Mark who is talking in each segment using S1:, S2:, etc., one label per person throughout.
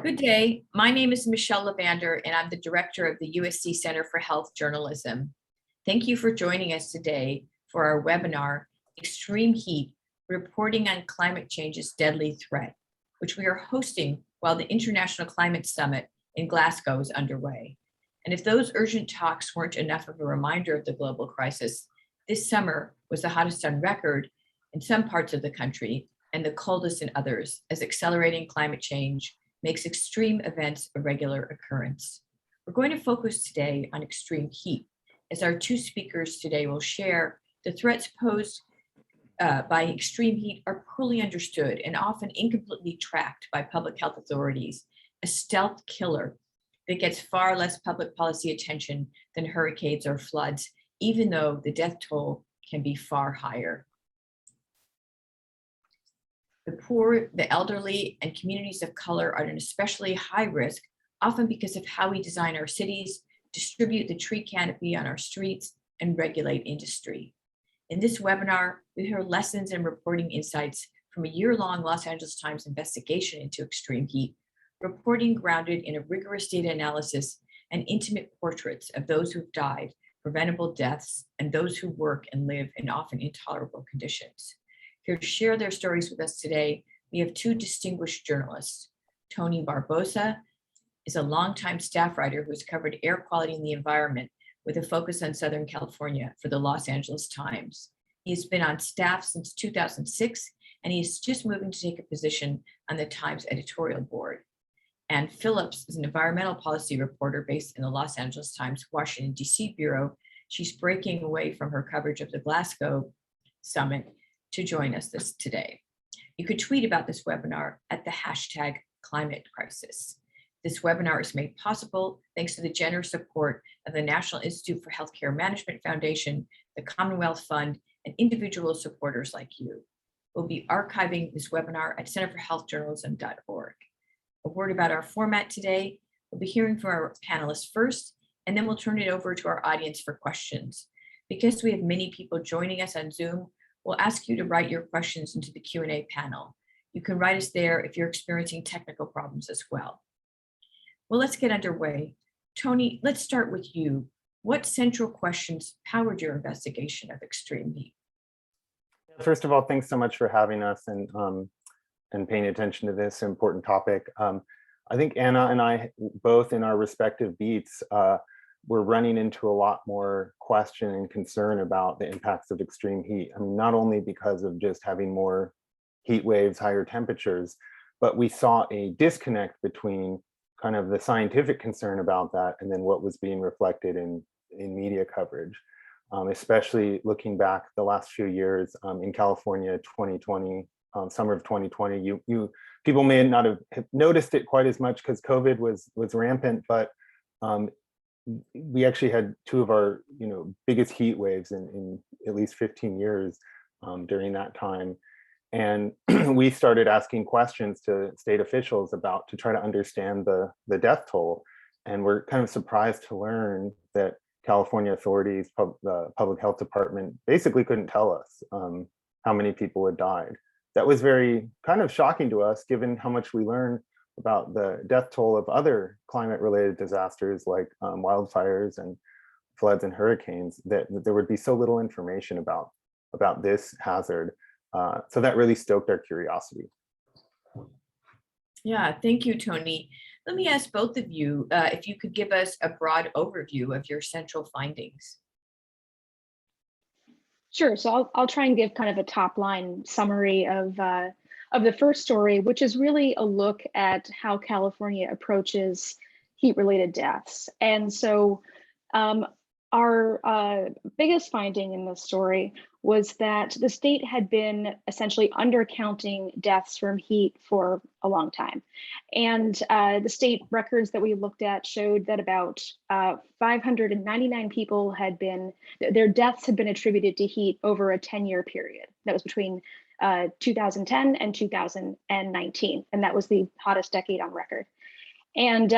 S1: Good day. My name is Michelle Lavander, and I'm the director of the USC Center for Health Journalism. Thank you for joining us today for our webinar, Extreme Heat, Reporting on Climate Change's Deadly Threat, which we are hosting while the International Climate Summit in Glasgow is underway. And if those urgent talks weren't enough of a reminder of the global crisis, this summer was the hottest on record in some parts of the country and the coldest in others, as accelerating climate change makes extreme events a regular occurrence. We're going to focus today on extreme heat, as our two speakers today will share the threats posed by extreme heat are poorly understood and often incompletely tracked by public health authorities, a stealth killer that gets far less public policy attention than hurricanes or floods, even though the death toll can be far higher. The poor, the elderly, and communities of color are at an especially high risk, often because of how we design our cities, distribute the tree canopy on our streets, and regulate industry. In this webinar, we hear lessons and reporting insights from a year-long Los Angeles Times investigation into extreme heat, reporting grounded in a rigorous data analysis and intimate portraits of those who've died, preventable deaths, and those who work and live in often intolerable conditions. Here to share their stories with us today, we have two distinguished journalists. Tony Barboza is a longtime staff writer who has covered air quality and the environment with a focus on Southern California for the Los Angeles Times. He has been on staff since 2006, and he is just moving to take a position on the Times editorial board. And Phillips is an environmental policy reporter based in the Los Angeles Times Washington, D.C. bureau. She's breaking away from her coverage of the Glasgow summit to join us today. You could tweet about this webinar at the hashtag climate crisis. This webinar is made possible thanks to the generous support of the National Institute for Healthcare Management Foundation, the Commonwealth Fund, and individual supporters like you. We'll be archiving this webinar at centerforhealthjournalism.org. A word about our format today. We'll be hearing from our panelists first, and then we'll turn it over to our audience for questions. Because we have many people joining us on Zoom, we'll ask you to write your questions into the Q&A panel. You can write us there if you're experiencing technical problems as well. Well, let's get underway. Tony, let's start with you. What central questions powered your investigation of extreme heat?
S2: First of all, thanks so much for having us and paying attention to this important topic. I think Anna and I, both in our respective beats, we're running into a lot more question and concern about the impacts of extreme heat. I mean, not only because of just having more heat waves, higher temperatures, but we saw a disconnect between kind of the scientific concern about that and then what was being reflected in media coverage, especially looking back the last few years in California, 2020, summer of 2020. People may not have noticed it quite as much because COVID was rampant, but we actually had two of our biggest heat waves in at least 15 years during that time. And we started asking questions to state officials to try to understand the death toll. And we're kind of surprised to learn that California authorities, the public health department, basically couldn't tell us how many people had died. That was very kind of shocking to us, given how much we learned about the death toll of other climate-related disasters like wildfires and floods and hurricanes, that there would be so little information about this hazard. So that really stoked our curiosity.
S1: Yeah, thank you, Tony. Let me ask both of you if you could give us a broad overview of your central findings.
S3: Sure, so I'll try and give kind of a top line summary of the first story, which is really a look at how California approaches heat-related deaths. And so our biggest finding in this story was that the state had been essentially undercounting deaths from heat for a long time. And the state records that we looked at showed that about 599 people their deaths had been attributed to heat over a 10-year period. That was between 2010 and 2019, and that was the hottest decade on record. And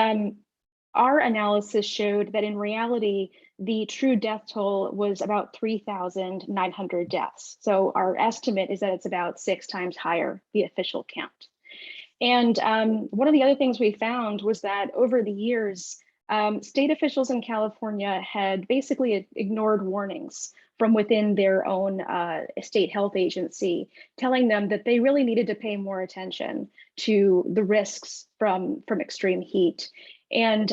S3: our analysis showed that in reality, the true death toll was about 3,900 deaths. So our estimate is that it's about 6 times higher, the official count. And one of the other things we found was that over the years, state officials in California had basically ignored warnings from within their own state health agency, telling them that they really needed to pay more attention to the risks from extreme heat. And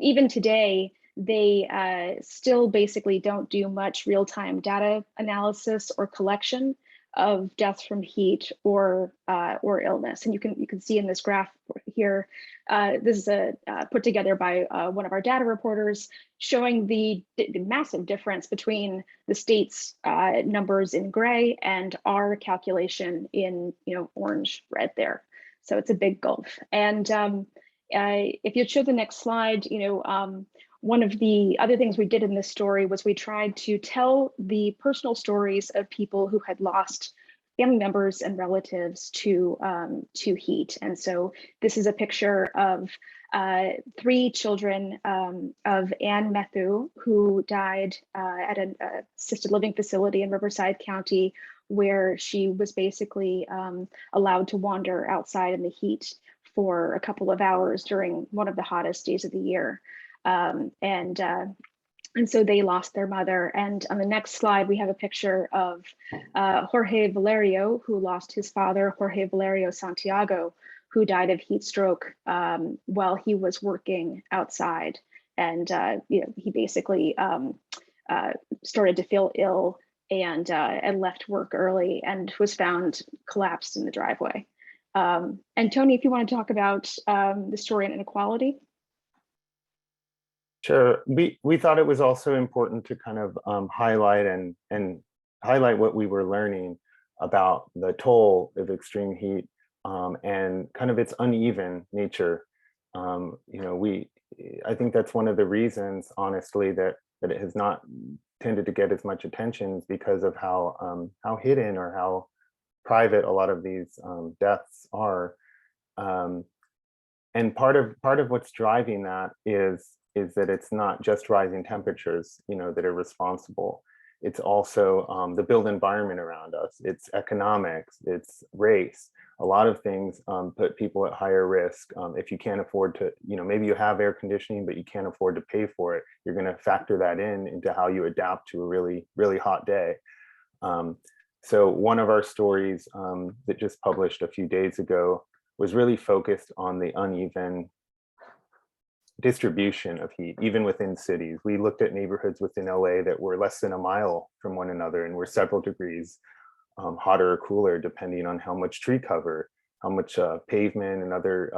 S3: even today, they still basically don't do much real-time data analysis or collection of deaths from heat or illness. And you can see in this graph here, this is put together by one of our data reporters, showing the massive difference between the state's numbers in gray and our calculation in orange red there. So it's a big gulf. And if you show the next slide, one of the other things we did in this story was we tried to tell the personal stories of people who had lost family members and relatives to heat. And so this is a picture of 3 children of Ann Methu, who died at an assisted living facility in Riverside County, where she was basically allowed to wander outside in the heat for a couple of hours during one of the hottest days of the year. And so they lost their mother. And on the next slide, we have a picture of Jorge Valerio, who lost his father, Jorge Valerio Santiago, who died of heat stroke while he was working outside. And he basically started to feel ill and left work early and was found collapsed in the driveway. And Tony, if you want to talk about the story on inequality.
S2: Sure. We thought it was also important to kind of highlight and highlight what we were learning about the toll of extreme heat and kind of its uneven nature. I think that's one of the reasons, honestly, that it has not tended to get as much attention, because of how hidden or how private a lot of these deaths are. And part of what's driving that is that it's not just rising temperatures, that are responsible. It's also the built environment around us. It's economics, it's race. A lot of things put people at higher risk. If you can't afford to, maybe you have air conditioning, but you can't afford to pay for it, you're going to factor that into how you adapt to a really, really hot day. So one of our stories that just published a few days ago was really focused on the uneven distribution of heat, even within cities. We looked at neighborhoods within LA that were less than a mile from one another and were several degrees hotter or cooler, depending on how much tree cover, how much pavement and other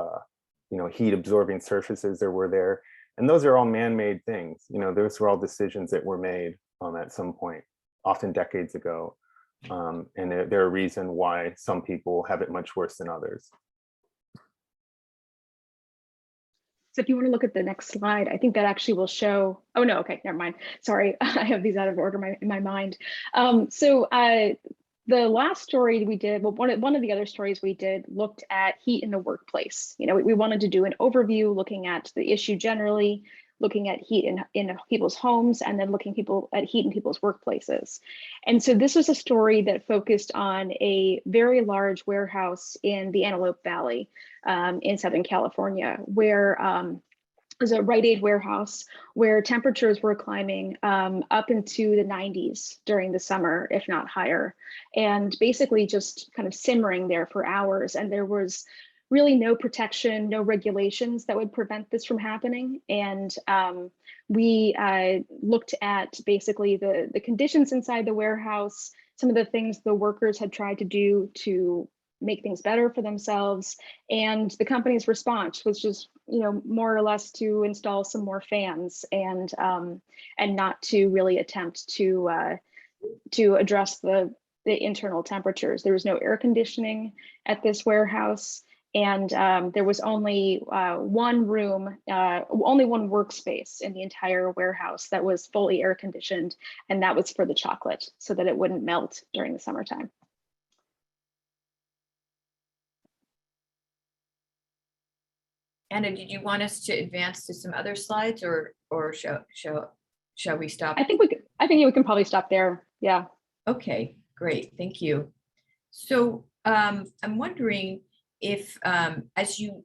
S2: heat absorbing surfaces there were there. And those are all man-made things. Those were all decisions that were made at some point, often decades ago. And they're a reason why some people have it much worse than others.
S3: So if you want to look at the next slide, I think that actually will show, oh no, okay, never mind. Sorry, I have these out of order in my mind. The last story we did, well, one of the other stories we did looked at heat in the workplace. We wanted to do an overview looking at the issue generally, looking at heat in people's homes, and then looking at heat in people's workplaces. And so this was a story that focused on a very large warehouse in the Antelope Valley in Southern California, where was a Rite Aid warehouse where temperatures were climbing up into the 90s during the summer, if not higher, and basically just kind of simmering there for hours. And there was really no protection, no regulations that would prevent this from happening. And we looked at basically the conditions inside the warehouse, some of the things the workers had tried to do to make things better for themselves. And the company's response was just, more or less to install some more fans and not to really attempt to address the internal temperatures. There was no air conditioning at this warehouse. And there was only one room, only one workspace in the entire warehouse that was fully air conditioned. And that was for the chocolate so that it wouldn't melt during the summertime.
S1: Anna, did you want us to advance to some other slides, or shall we stop?
S3: I think we can probably stop there. Yeah.
S1: Okay, great, thank you. So I'm wondering if, as you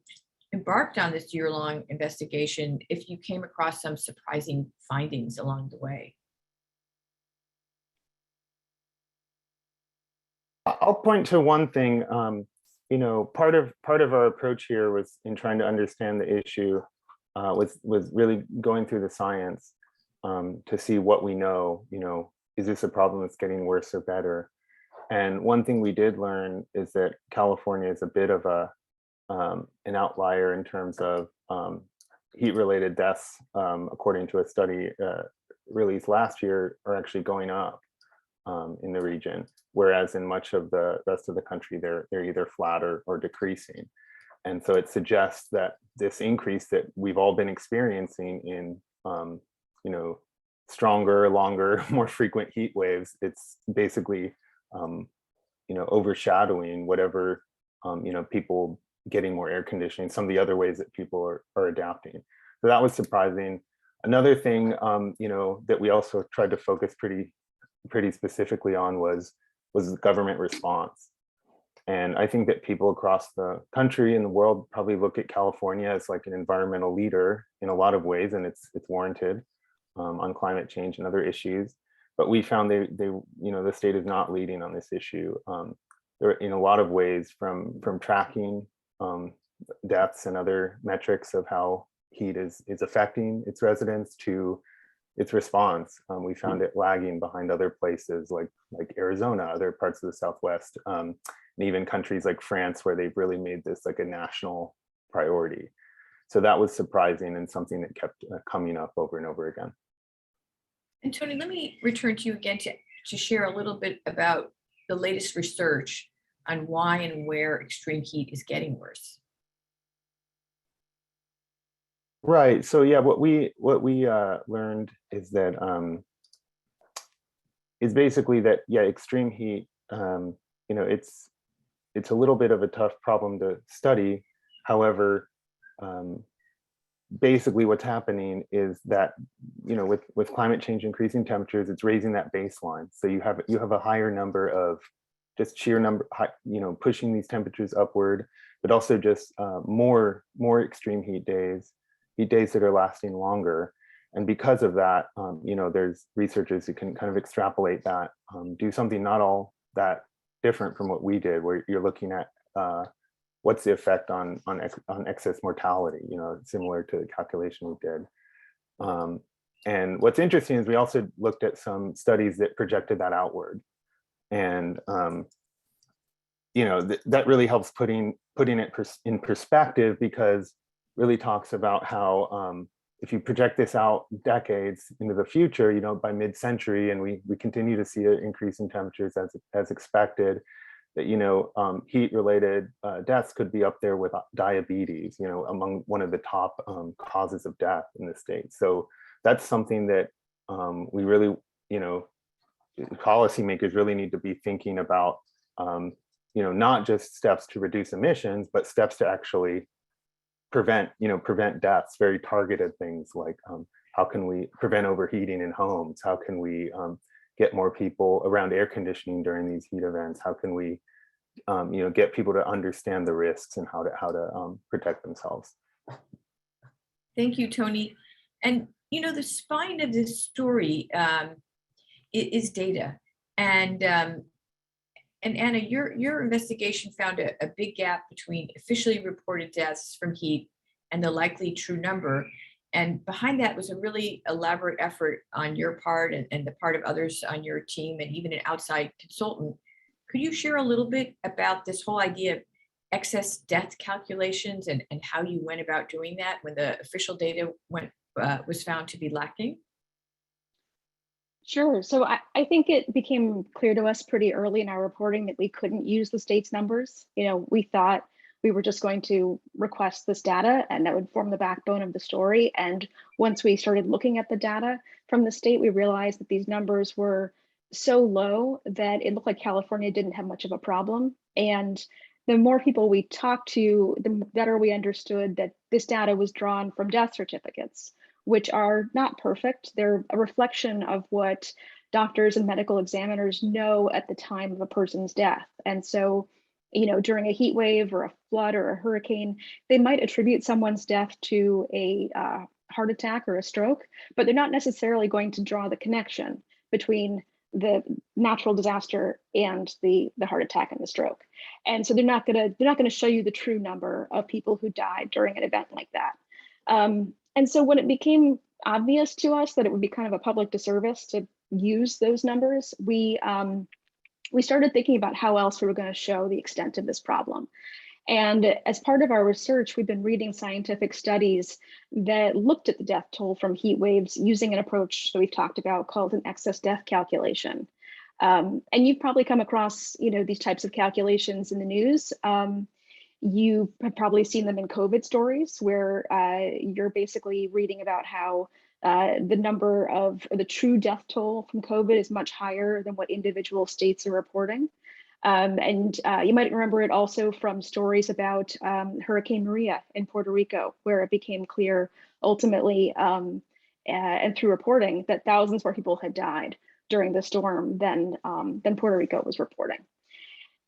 S1: embarked on this year-long investigation, if you came across some surprising findings along the way.
S2: I'll point to one thing. You know, part of our approach here was in trying to understand the issue, was really going through the science to see what we know. You know, is this a problem that's getting worse or better? And one thing we did learn is that California is a bit of an outlier in terms of heat-related deaths, according to a study released last year, are actually going up in the region, whereas in much of the rest of the country, they're either flat or decreasing. And so it suggests that this increase that we've all been experiencing in, you know, stronger, longer, more frequent heat waves, it's basically, you know, overshadowing whatever, you know, people getting more air conditioning, some of the other ways that people are adapting. So that was surprising. Another thing, you know, that we also tried to focus pretty specifically on was the government response. And I think that people across the country and the world probably look at California as like an environmental leader in a lot of ways, and it's warranted on climate change and other issues. But we found they you know, the state is not leading on this issue. There in a lot of ways, from tracking deaths and other metrics of how heat is affecting its residents to its response. We found it lagging behind other places like Arizona, other parts of the Southwest, and even countries like France, where they've really made this like a national priority. So that was surprising and something that kept coming up over and over again.
S1: And Tony, let me return to you again to share a little bit about the latest research on why and where extreme heat is getting worse.
S2: Right. So yeah, what we learned is that is basically that, yeah, extreme heat, you know, it's a little bit of a tough problem to study. However, basically what's happening is that, you know, with climate change increasing temperatures, it's raising that baseline. So you have a higher number of just sheer number, you know, pushing these temperatures upward, but also just more extreme heat days that are lasting longer. And because of that, you know, there's researchers who can kind of extrapolate that, do something not all that different from what we did, where you're looking at what's the effect on excess mortality, you know, similar to the calculation we did. And what's interesting is we also looked at some studies that projected that outward. And, you know, that really helps putting it in perspective, because really talks about how if you project this out decades into the future, you know, by mid-century, and we continue to see an increase in temperatures as expected, that, you know, heat-related deaths could be up there with diabetes, you know, among one of the top causes of death in the state. So that's something that we really, you know, policymakers really need to be thinking about, you know, not just steps to reduce emissions, but steps to actually prevent deaths, very targeted things like how can we prevent overheating in homes? How can we get more people around air conditioning during these heat events? How can we, you know, get people to understand the risks and how to protect themselves?
S1: Thank you, Tony. And, you know, the spine of this story is data. And Anna, your investigation found a big gap between officially reported deaths from heat and the likely true number. And behind that was a really elaborate effort on your part and the part of others on your team, and even an outside consultant. Could you share a little bit about this whole idea of excess death calculations and how you went about doing that when the official data was found to be lacking?
S3: Sure. So I think it became clear to us pretty early in our reporting that we couldn't use the state's numbers. You know, we thought we were just going to request this data and that would form the backbone of the story. And once we started looking at the data from the state, we realized that these numbers were so low that it looked like California didn't have much of a problem. And the more people we talked to, the better we understood that this data was drawn from death certificates, which are not perfect. They're a reflection of what doctors and medical examiners know at the time of a person's death. And so during a heat wave or a flood or a hurricane, they might attribute someone's death to a heart attack or a stroke, but they're not necessarily going to draw the connection between the natural disaster and the heart attack and the stroke. And so they're not gonna show you the true number of people who died during an event like that. And so when it became obvious to us that it would be kind of a public disservice to use those numbers, we started thinking about how else we were going to show the extent of this problem. And as part of our research, we've been reading scientific studies that looked at the death toll from heat waves using an approach that we've talked about called an excess death calculation. And you've probably come across, these types of calculations in the news. You have probably seen them in COVID stories where you're basically reading about how the number of the true death toll from COVID is much higher than what individual states are reporting. And you might remember it also from stories about Hurricane Maria in Puerto Rico, where it became clear ultimately and through reporting that thousands more people had died during the storm than Puerto Rico was reporting.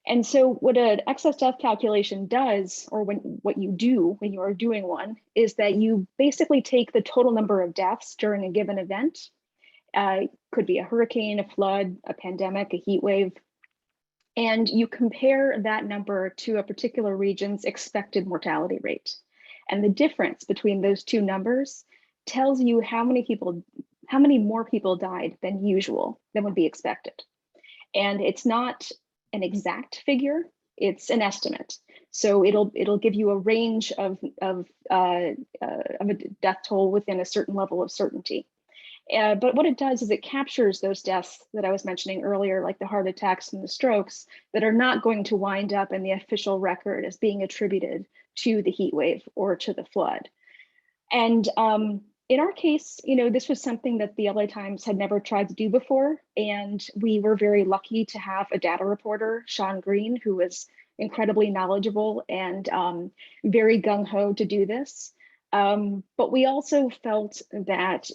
S3: And so what an excess death calculation does, or what you do when you are doing one, is that you basically take the total number of deaths during a given event. Could be a hurricane, a flood, a pandemic, a heat wave, and you compare that number to a particular region's expected mortality rate. And the difference between those two numbers tells you how many more people died than usual, than would be expected. And it's not an exact figure, it's an estimate. So it'll give you a range of a death toll within a certain level of certainty. But what it does is it captures those deaths that I was mentioning earlier, like the heart attacks and the strokes, that are not going to wind up in the official record as being attributed to the heat wave or to the flood. And in our case, this was something that the LA Times had never tried to do before. And we were very lucky to have a data reporter, Sean Green, who was incredibly knowledgeable and very gung-ho to do this. But we also felt that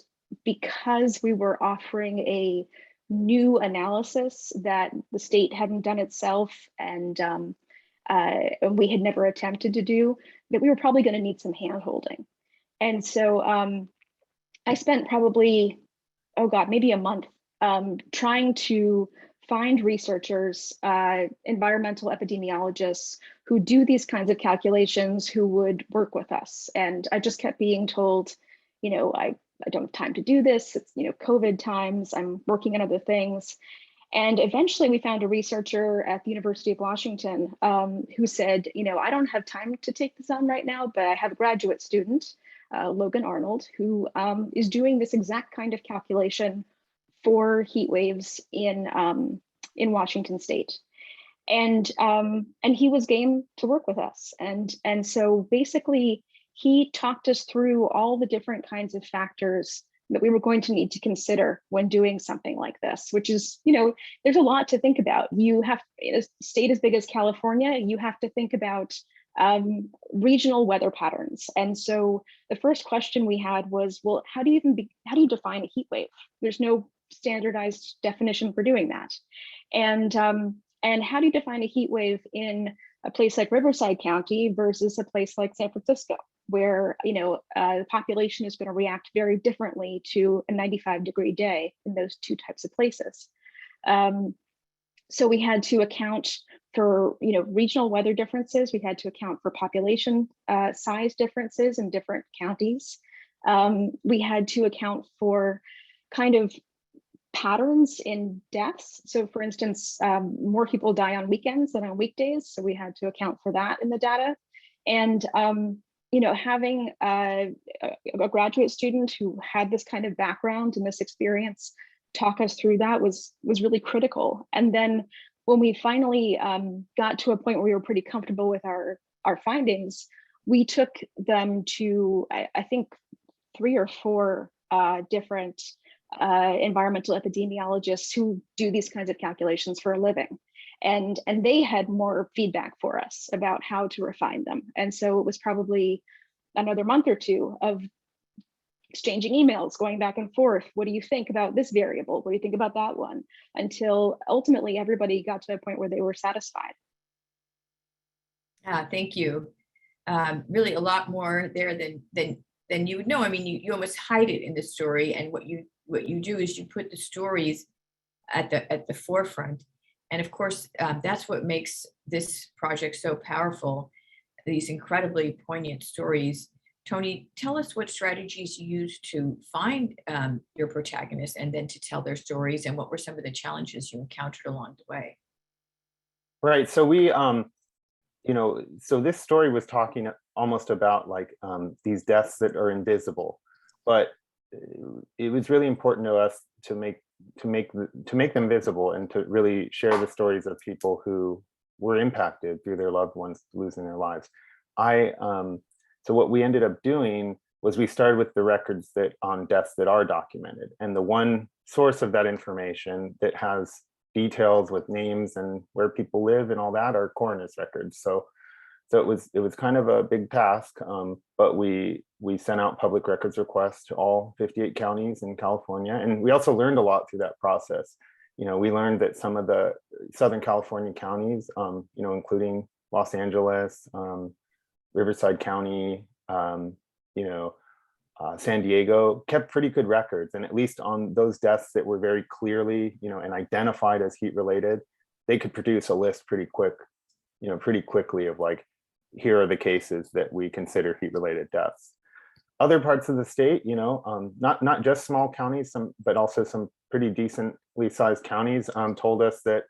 S3: because we were offering a new analysis that the state hadn't done itself and we had never attempted to do, that we were probably going to need some hand-holding. And so I spent probably, maybe a month trying to find researchers, environmental epidemiologists who do these kinds of calculations who would work with us. And I just kept being told, I don't have time to do this. It's, COVID times, I'm working on other things. And eventually we found a researcher at the University of Washington who said, I don't have time to take this on right now, but I have a graduate student, Logan Arnold, who is doing this exact kind of calculation for heat waves in Washington State. And he was game to work with us. And so basically, he talked us through all the different kinds of factors that we were going to need to consider when doing something like this, which is, there's a lot to think about. You have, in a state as big as California, you have to think about regional weather patterns. And so the first question we had was, well, how do you define a heat wave? There's no standardized definition for doing that. And how do you define a heat wave in a place like Riverside County versus a place like San Francisco, where the population is going to react very differently to a 95-degree day in those two types of places. So we had to account for regional weather differences. We had to account for population size differences in different counties. We had to account for kind of patterns in deaths. So for instance, more people die on weekends than on weekdays. So we had to account for that in the data. And having a graduate student who had this kind of background and this experience talk us through that was really critical. And then when we finally got to a point where we were pretty comfortable with our findings, we took them to, I think, 3 or 4 different environmental epidemiologists who do these kinds of calculations for a living. And they had more feedback for us about how to refine them. And so it was probably another month or 2 of exchanging emails, going back and forth. What do you think about this variable? What do you think about that one? Until ultimately everybody got to a point where they were satisfied.
S1: Thank you. Really a lot more there than you would know. I mean, you almost hide it in the story, and what you do is you put the stories at the forefront. And of course, that's what makes this project so powerful, these incredibly poignant stories. Tony, tell us what strategies you used to find your protagonists and then to tell their stories, and what were some of the challenges you encountered along the way?
S2: Right. So we, so this story was talking almost about like these deaths that are invisible, but it was really important to us to make them visible and to really share the stories of people who were impacted through their loved ones losing their lives. So what we ended up doing was we started with the records that on deaths that are documented, and the one source of that information that has details with names and where people live and all that are coroner's records. So it was kind of a big task, but we sent out public records requests to all 58 counties in California, and we also learned a lot through that process. We learned that some of the Southern California counties, including Los Angeles, Riverside County, San Diego, kept pretty good records, and at least on those deaths that were very clearly, and identified as heat related, they could produce a list pretty quickly of like, here are the cases that we consider heat related deaths. Other parts of the state, not just small counties, but also some pretty decently sized counties told us that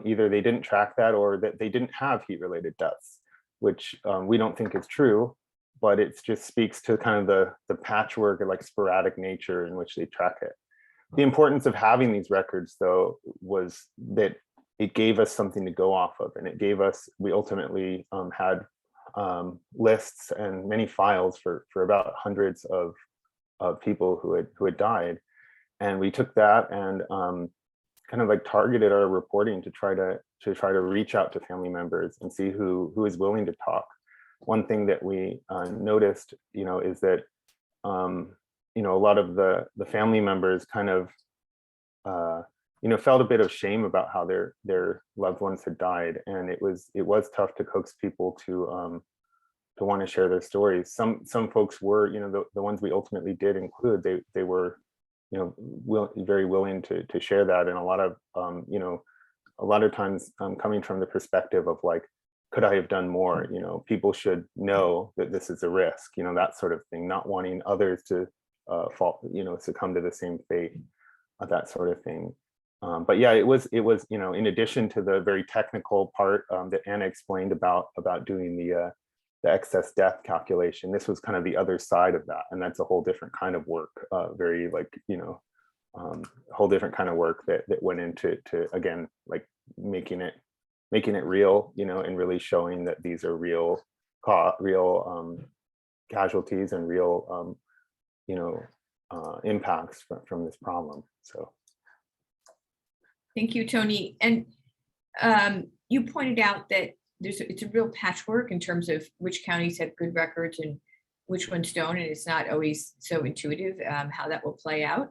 S2: either they didn't track that or that they didn't have heat related deaths, which we don't think is true, but it just speaks to kind of the patchwork or like sporadic nature in which they track it. The importance of having these records, though, was that it gave us something to go off of, and we ultimately had lists and many files for about hundreds of people who had died, and we took that and kind of like targeted our reporting to try to reach out to family members and see who is willing to talk. One thing that we noticed, is that a lot of the family members kind of felt a bit of shame about how their loved ones had died, and it was tough to coax people to want to share their stories. Some folks were, the ones we ultimately did include, they were, very willing to share that, and a lot of times coming from the perspective of like, could I have done more? People should know that this is a risk, that sort of thing, not wanting others to succumb to the same fate, that sort of thing. But yeah, it was in addition to the very technical part that Anna explained about doing the excess death calculation, this was kind of the other side of that, and that's a whole different kind of work, very like whole different kind of work that went into again like making it real, and really showing that these are real casualties and real impacts from this problem. So.
S1: Thank you, Tony. And you pointed out that it's a real patchwork in terms of which counties have good records and which ones don't, and it's not always so intuitive how that will play out.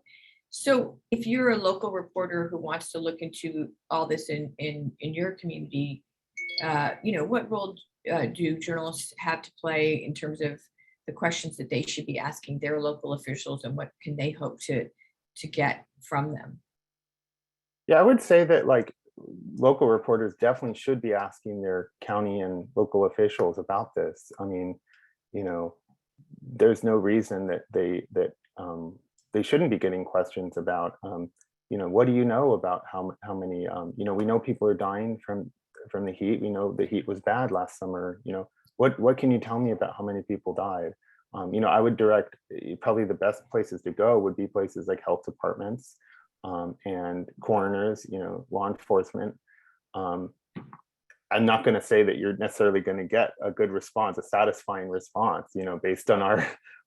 S1: So if you're a local reporter who wants to look into all this in your community, what role do journalists have to play in terms of the questions that they should be asking their local officials, and what can they hope to get from them?
S2: Yeah, I would say that like local reporters definitely should be asking their county and local officials about this. I mean, there's no reason that they shouldn't be getting questions about, what do you know about how many, we know people are dying from the heat. We know the heat was bad last summer. What can you tell me about how many people died? I would direct, probably the best places to go would be places like health departments, and coroners, law enforcement. I'm not going to say that you're necessarily going to get a good response, a satisfying response, based on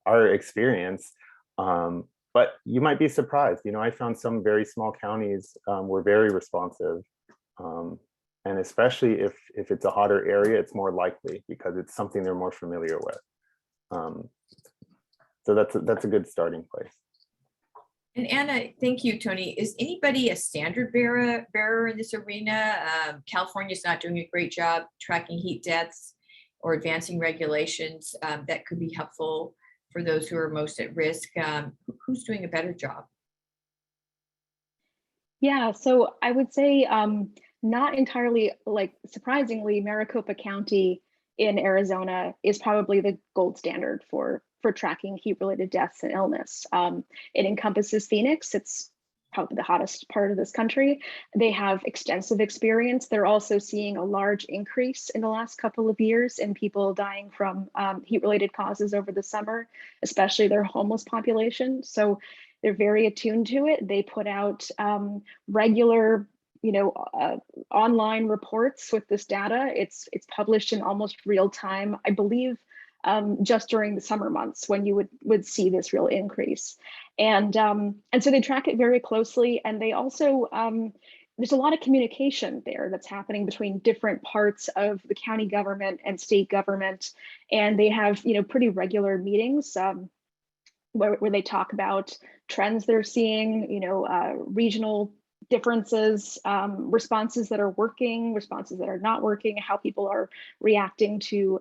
S2: our experience. But you might be surprised. I found some very small counties were very responsive. And especially if it's a hotter area, it's more likely because it's something they're more familiar with. So that's a good starting place.
S1: And Anna, thank you, Tony. Is anybody a standard bearer in this arena? California's not doing a great job tracking heat deaths or advancing regulations that could be helpful for those who are most at risk. Who's doing a better job?
S3: Yeah, so I would say not entirely, like surprisingly, Maricopa County in Arizona is probably the gold standard for tracking heat-related deaths and illness. It encompasses Phoenix. It's probably the hottest part of this country. They have extensive experience. They're also seeing a large increase in the last couple of years in people dying from heat-related causes over the summer, especially their homeless population. So they're very attuned to it. They put out regular, online reports with this data. It's published in almost real time, I believe, just during the summer months when you would see this real increase. And so they track it very closely. And they also, there's a lot of communication there that's happening between different parts of the county government and state government. And they have, pretty regular meetings where they talk about trends they're seeing, regional differences, responses that are working, responses that are not working, how people are reacting to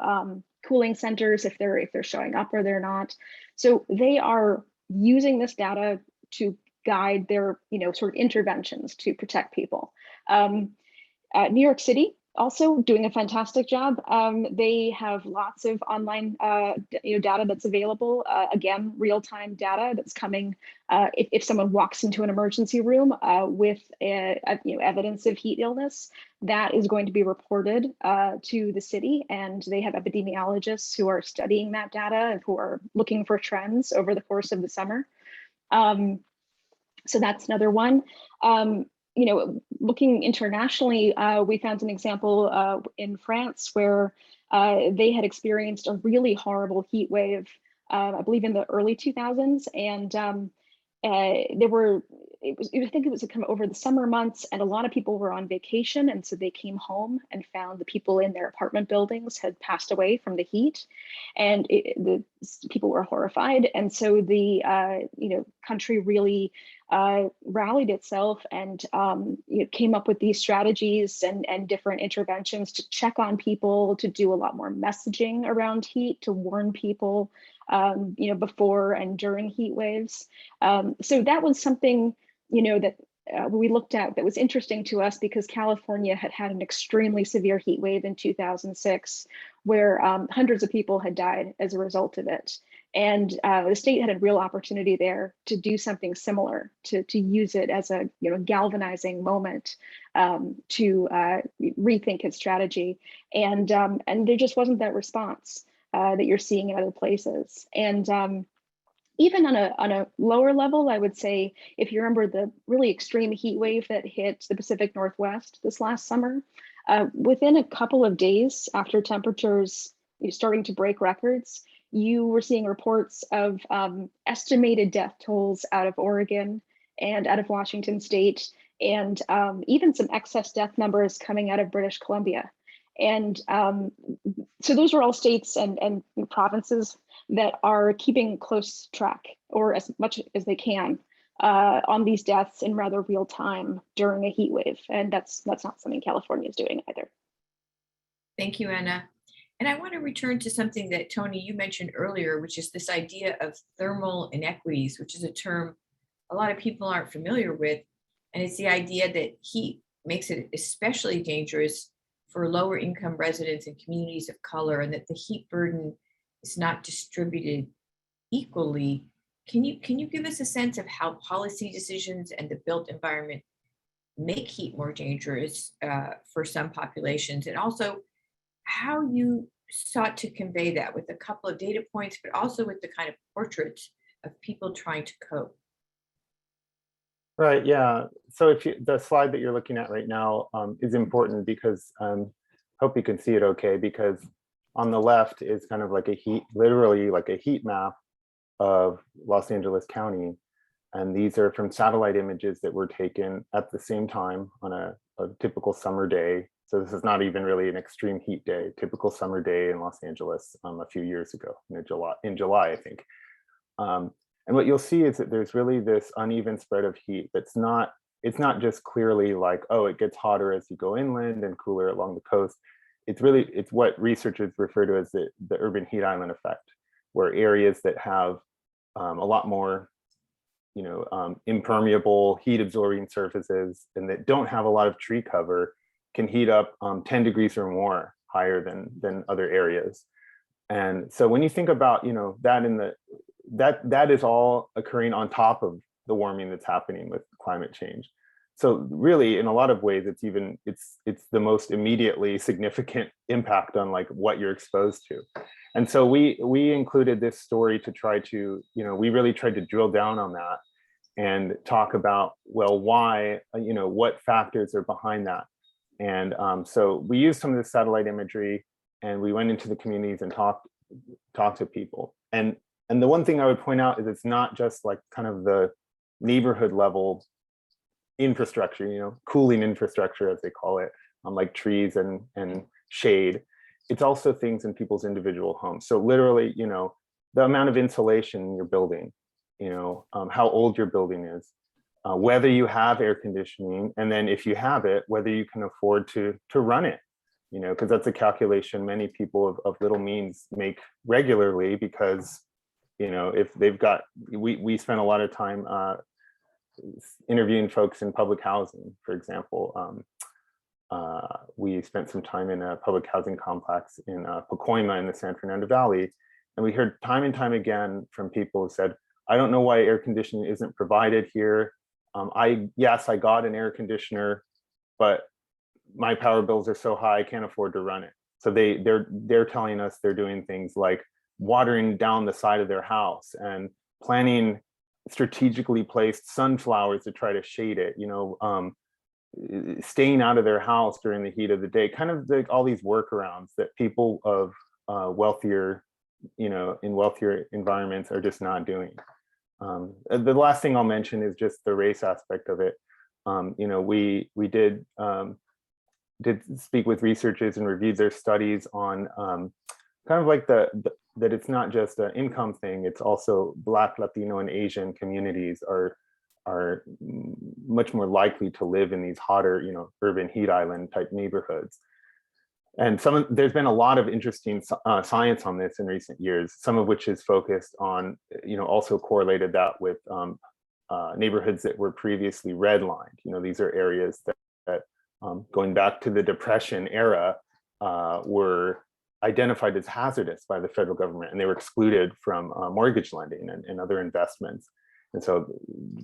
S3: cooling centers, if they're showing up or they're not. So they are using this data to guide their, sort of interventions to protect people. New York City also doing a fantastic job. They have lots of online data that's available. Again, real-time data that's coming if someone walks into an emergency room with evidence of heat illness, that is going to be reported to the city, and they have epidemiologists who are studying that data and who are looking for trends over the course of the summer. So that's another one. Looking internationally, we found an example in France where they had experienced a really horrible heat wave, I believe in the early 2000s. And I think it was kind of over the summer months, and a lot of people were on vacation. And so they came home and found the people in their apartment buildings had passed away from the heat, and the people were horrified. And so the country really rallied itself and came up with these strategies and different interventions to check on people, to do a lot more messaging around heat, to warn people before and during heat waves. So that was something that we looked at that was interesting to us, because California had an extremely severe heat wave in 2006 where hundreds of people had died as a result of it. And the state had a real opportunity there to do something similar, to use it as a galvanizing moment to rethink its strategy. And there just wasn't that response that you're seeing in other places. And even on a lower level, I would say, if you remember the really extreme heat wave that hit the Pacific Northwest this last summer, within a couple of days after temperatures starting to break records, you were seeing reports of estimated death tolls out of Oregon and out of Washington State, and even some excess death numbers coming out of British Columbia. And so those are all states and provinces that are keeping close track, or as much as they can, on these deaths in rather real time during a heat wave. And that's not something California is doing either.
S1: Thank you, Anna. And I want to return to something that, Tony, you mentioned earlier, which is this idea of thermal inequities, which is a term a lot of people aren't familiar with. And it's the idea that heat makes it especially dangerous for lower income residents and communities of color, and that the heat burden is not distributed equally. Can you give us a sense of how policy decisions and the built environment make heat more dangerous for some populations, and also how you sought to convey that with a couple of data points, but also with the kind of portraits of people trying to cope?
S2: Right, yeah. So the slide that you're looking at right now is important because hope you can see it okay, because on the left is kind of like literally like a heat map of Los Angeles County. And these are from satellite images that were taken at the same time on a typical summer day. So this is not even really an extreme heat day, typical summer day in Los Angeles a few years ago, in July, I think. And what you'll see is that there's really this uneven spread of heat it's not just clearly like, oh, it gets hotter as you go inland and cooler along the coast. It's what researchers refer to as the urban heat island effect, where areas that have a lot more impermeable heat absorbing surfaces and that don't have a lot of tree cover can heat up 10 degrees or more higher than other areas. And so when you think about that is all occurring on top of the warming that's happening with climate change. So really, in a lot of ways, it's the most immediately significant impact on like what you're exposed to. And so we included this story to try to, we really tried to drill down on that and talk about, well, why, what factors are behind that. And so we used some of the satellite imagery and we went into the communities and talked to people. And the one thing I would point out is it's not just like kind of the neighborhood level infrastructure, cooling infrastructure, as they call it, like trees and shade. It's also things in people's individual homes. So literally, the amount of insulation in your building, how old your building is, whether you have air conditioning, and then if you have it, whether you can afford to run it, because that's a calculation many people of little means make regularly, because if they've got, we spend a lot of time interviewing folks in public housing, for example. We spent some time in a public housing complex in Pacoima in the San Fernando Valley, and we heard time and time again from people who said, I don't know why air conditioning isn't provided here. Yes, I got an air conditioner, but my power bills are so high I can't afford to run it. So they're telling us they're doing things like watering down the side of their house and planting strategically placed sunflowers to try to shade it, staying out of their house during the heat of the day, kind of like all these workarounds that people of wealthier, in wealthier environments are just not doing. The last thing I'll mention is just the race aspect of it. We did speak with researchers and reviewed their studies on kind of like that it's not just an income thing, it's also Black, Latino, and Asian communities are much more likely to live in these hotter, urban heat island type neighborhoods. And there's been a lot of interesting science on this in recent years, some of which is focused on, also correlated that with neighborhoods that were previously redlined. These are areas that going back to the Depression era were identified as hazardous by the federal government, and they were excluded from mortgage lending and other investments. And so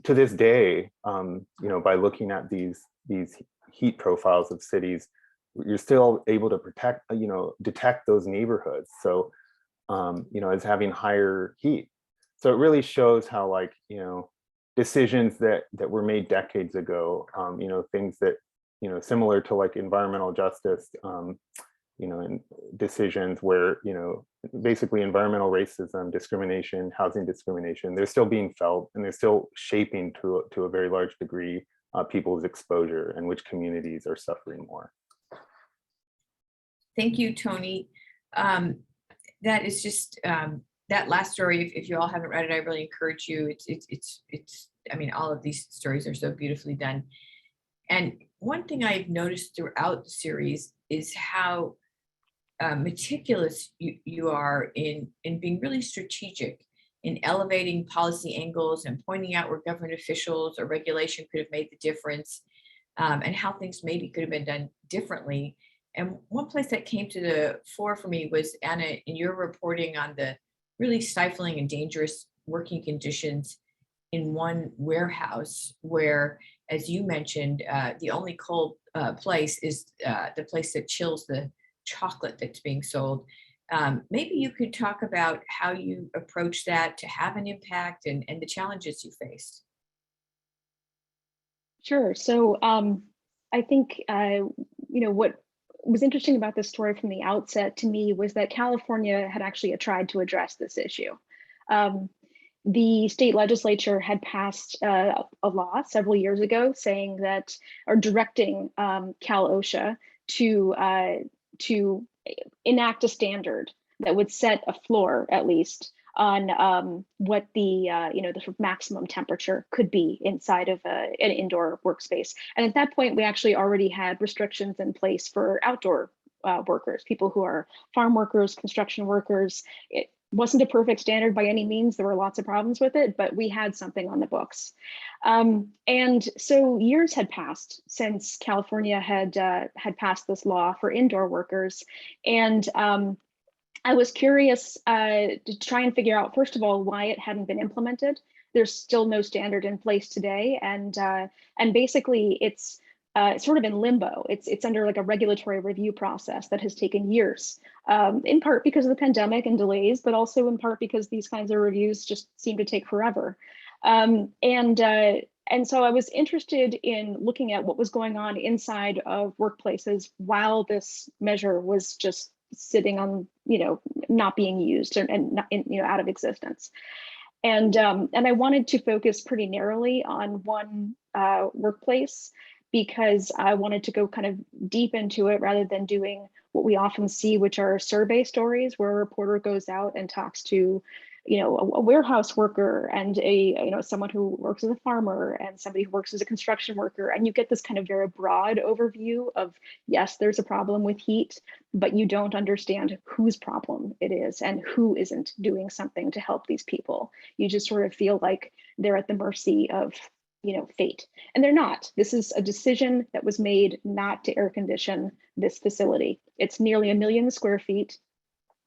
S2: to this day, by looking at these heat profiles of cities, you're still able to detect those neighborhoods. So, as having higher heat. So it really shows how decisions that were made decades ago, things that, similar to like environmental justice, and decisions where, basically environmental racism, discrimination, housing discrimination, they're still being felt and they're still shaping to a very large degree people's exposure and which communities are suffering more.
S1: Thank you, Tony. That is just that last story. If you all haven't read it, I really encourage you. It's. I mean, all of these stories are so beautifully done. And one thing I've noticed throughout the series is how meticulous you are in being really strategic in elevating policy angles and pointing out where government officials or regulation could have made the difference, and how things maybe could have been done differently. And one place that came to the fore for me was, Anna, in your reporting on the really stifling and dangerous working conditions in one warehouse where, as you mentioned, the only cold place is the place that chills the chocolate that's being sold. Maybe you could talk about how you approach that to have an impact and the challenges you faced.
S3: Sure. So I think, what was interesting about this story from the outset to me was that California had actually tried to address this issue. The state legislature had passed a law several years ago saying that, or directing Cal OSHA to enact a standard that would set a floor, at least, on what the the sort of maximum temperature could be inside of an indoor workspace. And at that point, we actually already had restrictions in place for outdoor workers, people who are farm workers, construction workers. It wasn't a perfect standard by any means. There were lots of problems with it, but we had something on the books. And so years had passed since California had passed this law for indoor workers. And I was curious to try and figure out, first of all, why it hadn't been implemented. There's still no standard in place today. And basically it's sort of in limbo. It's under like a regulatory review process that has taken years, in part because of the pandemic and delays, but also in part because these kinds of reviews just seem to take forever. And so I was interested in looking at what was going on inside of workplaces while this measure was just sitting on, not being used and not, out of existence. And I wanted to focus pretty narrowly on one workplace, because I wanted to go kind of deep into it rather than doing what we often see, which are survey stories where a reporter goes out and talks to, a warehouse worker and someone who works as a farmer and somebody who works as a construction worker. And you get this kind of very broad overview of, yes, there's a problem with heat, but you don't understand whose problem it is and who isn't doing something to help these people. You just sort of feel like they're at the mercy of fate. And they're not. This is a decision that was made not to air condition this facility. It's nearly 1 million square feet.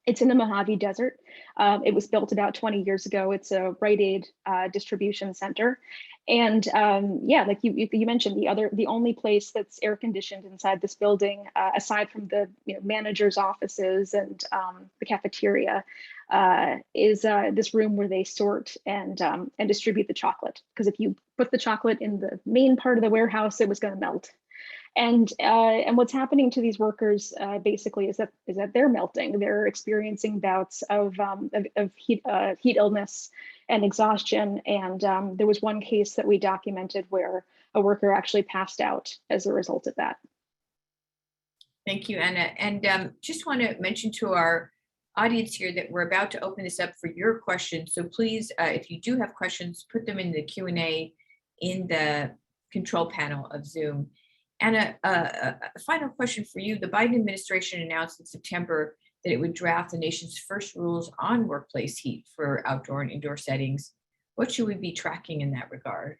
S3: It's in the Mojave Desert. It was built about 20 years ago. It's a Rite Aid distribution center. And like you mentioned, the only place that's air conditioned inside this building, aside from the manager's offices and the cafeteria, is this room where they sort and distribute the chocolate. Because if you put the chocolate in the main part of the warehouse, it was going to melt. And what's happening to these workers basically is that they're melting. They're experiencing bouts of heat illness and exhaustion. And there was one case that we documented where a worker actually passed out as a result of that.
S1: Thank you, Anna. And just want to mention to our audience here that we're about to open this up for your questions. So please, if you do have questions, put them in the Q&A in the control panel of Zoom. And a final question for you. The Biden administration announced in September that it would draft the nation's first rules on workplace heat for outdoor and indoor settings. What should we be tracking in that regard?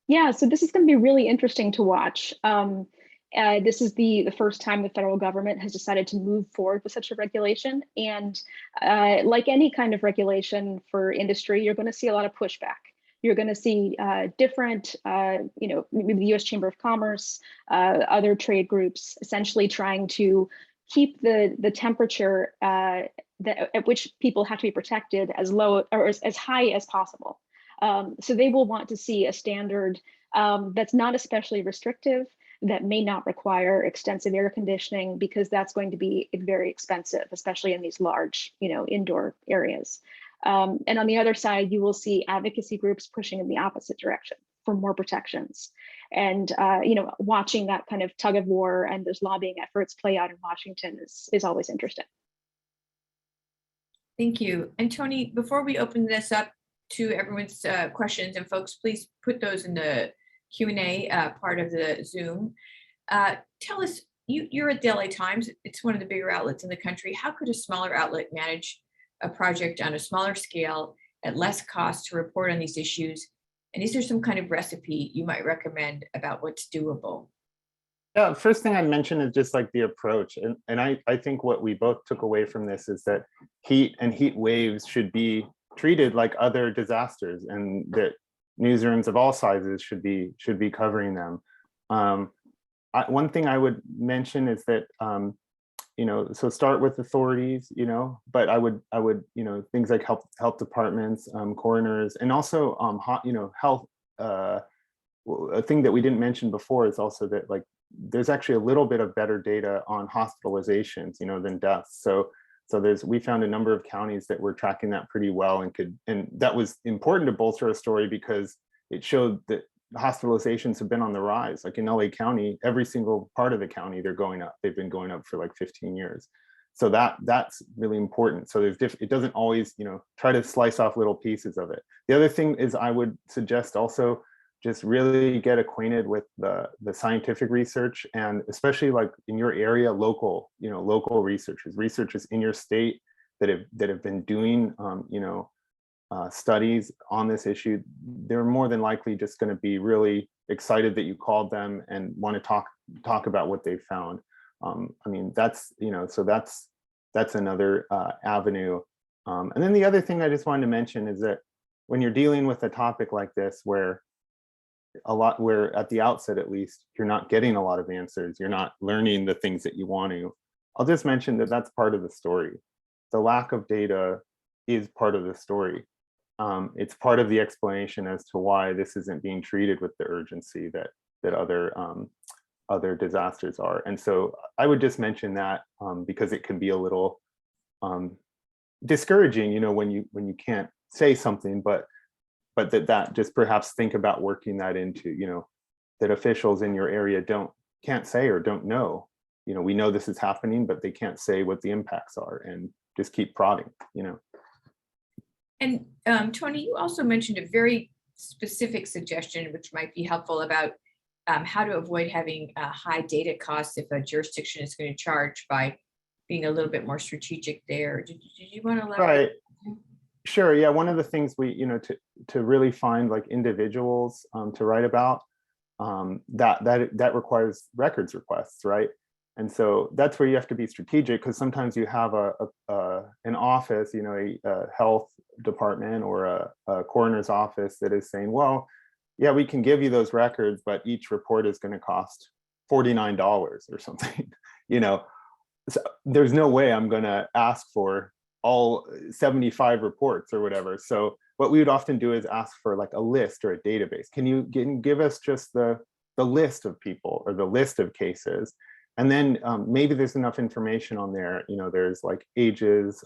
S3: Yeah, so this is going to be really interesting to watch. This is the first time the federal government has decided to move forward with such a regulation. And like any kind of regulation for industry, you're going to see a lot of pushback. You're going to see different, maybe the U.S. Chamber of Commerce, other trade groups, essentially trying to keep the temperature at which people have to be protected as low or as high as possible. So they will want to see a standard that's not especially restrictive, that may not require extensive air conditioning, because that's going to be very expensive, especially in these large, indoor areas. And on the other side, you will see advocacy groups pushing in the opposite direction for more protections. And watching that kind of tug of war and those lobbying efforts play out in Washington is always interesting.
S1: Thank you. And Tony, before we open this up to everyone's questions, and folks, please put those in the Q&A part of the Zoom. Tell us, you're at the LA Times. It's one of the bigger outlets in the country. How could a smaller outlet manage a project on a smaller scale at less cost to report on these issues? And is there some kind of recipe you might recommend about what's doable?
S2: Yeah, first thing I mentioned is just like the approach. And I think what we both took away from this is that heat and heat waves should be treated like other disasters, and that newsrooms of all sizes should be covering them. One thing I would mention is that so start with authorities, but I would things like health departments, coroners, and also health. A thing that we didn't mention before is also that there's actually a little bit of better data on hospitalizations, than deaths. So we found a number of counties that were tracking that pretty well, and that was important to bolster a story because it showed that hospitalizations have been on the rise. Like in LA County, every single part of the county, they're going up. They've been going up for like 15 years. So that's really important. So it doesn't always, try to slice off little pieces of it. The other thing is I would suggest also just really get acquainted with the scientific research, and especially like in your area, local researchers in your state that have been doing, studies on this issue. They're more than likely just going to be really excited that you called them and want to talk about what they found. I mean, so that's another avenue. And then the other thing I just wanted to mention is that when you're dealing with a topic like this, where at the outset, at least, you're not getting a lot of answers, you're not learning the things that you want to, I'll just mention that that's part of the story. The lack of data is part of the story. It's part of the explanation as to why this isn't being treated with the urgency that other disasters are. And so I would just mention that because it can be a little discouraging, when you can't say something, but that just perhaps think about working that into, that officials in your area can't say or don't know. We know this is happening, but they can't say what the impacts are, and just keep prodding.
S1: And Tony, you also mentioned a very specific suggestion, which might be helpful, about how to avoid having high data costs if a jurisdiction is going to charge, by being a little bit more strategic there. Did you want to elaborate?
S2: Right. Sure. Yeah. One of the things we, to really find like individuals to write about, that requires records requests, right? And so that's where you have to be strategic, because sometimes you have an office, a health department or a coroner's office that is saying, well, yeah, we can give you those records, but each report is going to cost $49 or something. So there's no way I'm going to ask for all 75 reports or whatever. So what we would often do is ask for like a list or a database. Can you give us just the list of people or the list of cases? And then maybe there's enough information on there. There's like ages.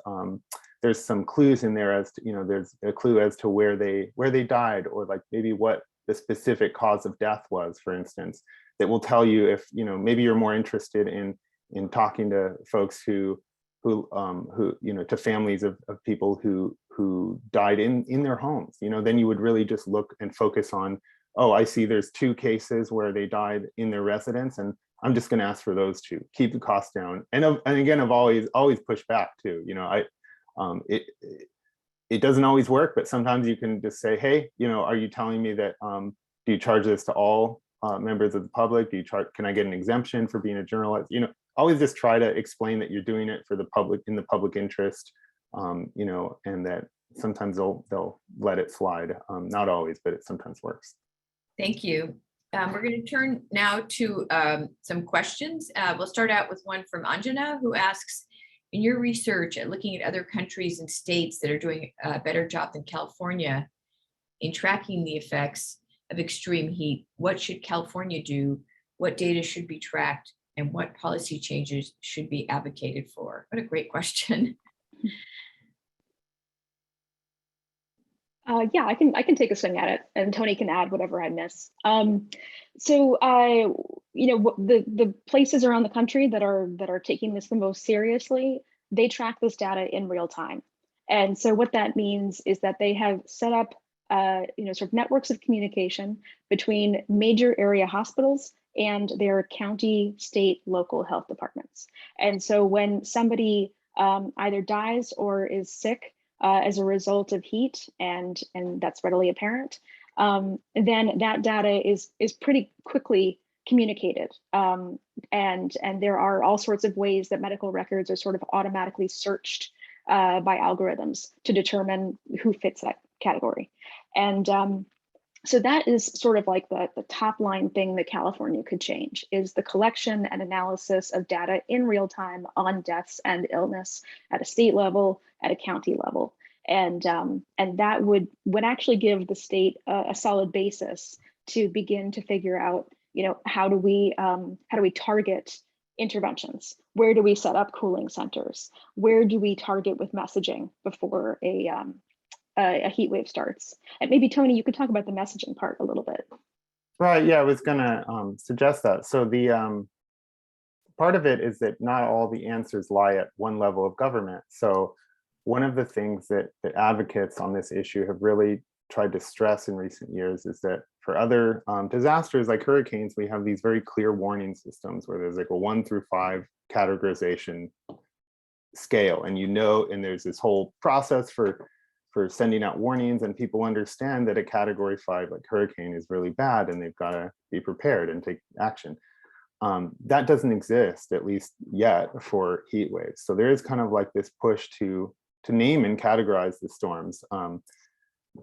S2: There's some clues in there as to, there's a clue as to where they died, or like maybe what the specific cause of death was, for instance, that will tell you if, maybe you're more interested in talking to folks who to families of people who died in their homes. Then you would really just look and focus on, oh, I see there's 2 cases where they died in their residence, and I'm just going to ask for those 2, keep the cost down. And again, I've always pushed back too. It doesn't always work, but sometimes you can just say, hey, are you telling me that do you charge this to all members of the public? Can I get an exemption for being a journalist? Always just try to explain that you're doing it for the public, in the public interest, and that sometimes they'll let it slide. Not always, but it sometimes works.
S1: Thank you. We're going to turn now to some questions. We'll start out with one from Anjana, who asks, in your research at looking at other countries and states that are doing a better job than California in tracking the effects of extreme heat, what should California do? What data should be tracked? And what policy changes should be advocated for? What a great question.
S3: Yeah, I can take a swing at it, and Tony can add whatever I miss. So the places around the country that are taking this the most seriously, they track this data in real time. And so what that means is that they have set up sort of networks of communication between major area hospitals and their county, state, local health departments. And so when somebody either dies or is sick as a result of heat, and that's readily apparent, then that data is pretty quickly communicated. And there are all sorts of ways that medical records are sort of automatically searched by algorithms to determine who fits that category. And so that is sort of like the top line thing that California could change, is the collection and analysis of data in real time on deaths and illness at a state level, at a county level. And that would actually give the state a solid basis to begin to figure out, how do we target interventions? Where do we set up cooling centers? Where do we target with messaging before a heat wave starts? And maybe Tony, you could talk about the messaging part a little bit.
S2: Right. Yeah, I was gonna suggest that. So the part of it is that not all the answers lie at one level of government. So one of the things that advocates on this issue have really tried to stress in recent years is that for other disasters like hurricanes, we have these very clear warning systems where there's like a 1 through 5 categorization scale, and and there's this whole process for sending out warnings, and people understand that a category 5 like hurricane is really bad and they've got to be prepared and take action. That doesn't exist, at least yet, for heat waves. So there is kind of like this push to name and categorize the storms.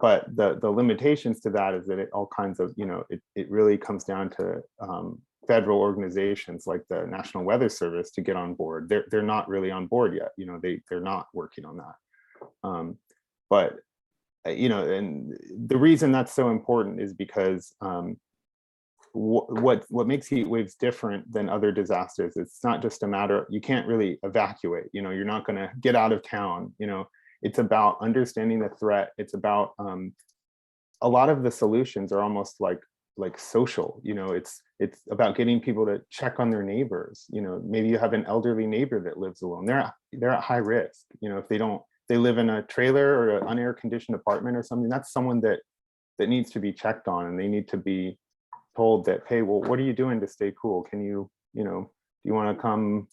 S2: But the limitations to that is that it all kinds of, it really comes down to federal organizations like the National Weather Service to get on board. They're not really on board yet. They're not working on that. But and the reason that's so important is because what makes heat waves different than other disasters, it's not just a matter, you can't really evacuate, you're not going to get out of town, it's about understanding the threat. It's about a lot of the solutions are almost like social, it's about getting people to check on their neighbors. Maybe you have an elderly neighbor that lives alone, they're at high risk. If they live in a trailer or an unair conditioned apartment or something, that's someone that needs to be checked on, and they need to be told that, hey, well, what are you doing to stay cool? Can you, do you want to come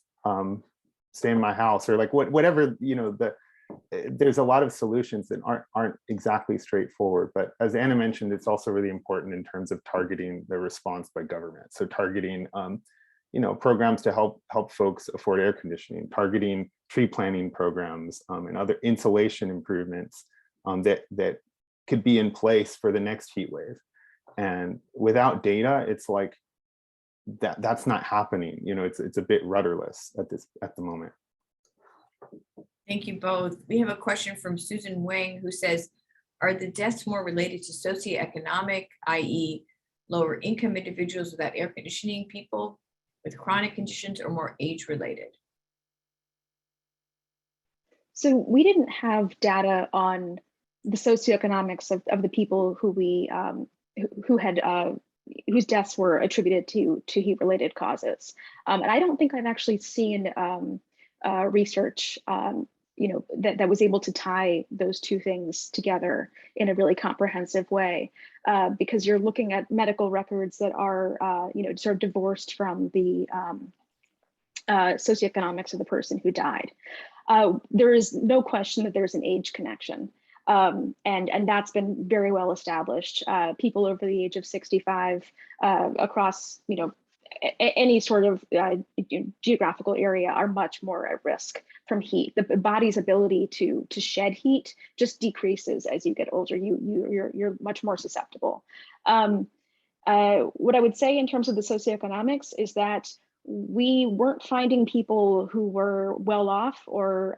S2: stay in my house, or like whatever, there's a lot of solutions that aren't exactly straightforward. But as Anna mentioned, it's also really important in terms of targeting the response by government. So targeting, programs to help folks afford air conditioning, targeting tree planting programs, and other insulation improvements that could be in place for the next heat wave. And without data, it's like that's not happening. It's a bit rudderless at the moment.
S1: Thank you both. We have a question from Susan Wang, who says, are the deaths more related to socioeconomic, i.e. lower income individuals without air conditioning, people with chronic conditions, or more age related?
S3: So we didn't have data on the socioeconomics of the people whose deaths were attributed to heat related causes. And I don't think I've actually seen research that was able to tie those two things together in a really comprehensive way, because you're looking at medical records that are sort of divorced from the socioeconomics of the person who died. There is no question that there's an age connection, and that's been very well established. People over the age of 65 across any sort of geographical area are much more at risk from heat. The body's ability to shed heat just decreases as you get older. You're much more susceptible. What I would say in terms of the socioeconomics is that we weren't finding people who were well off or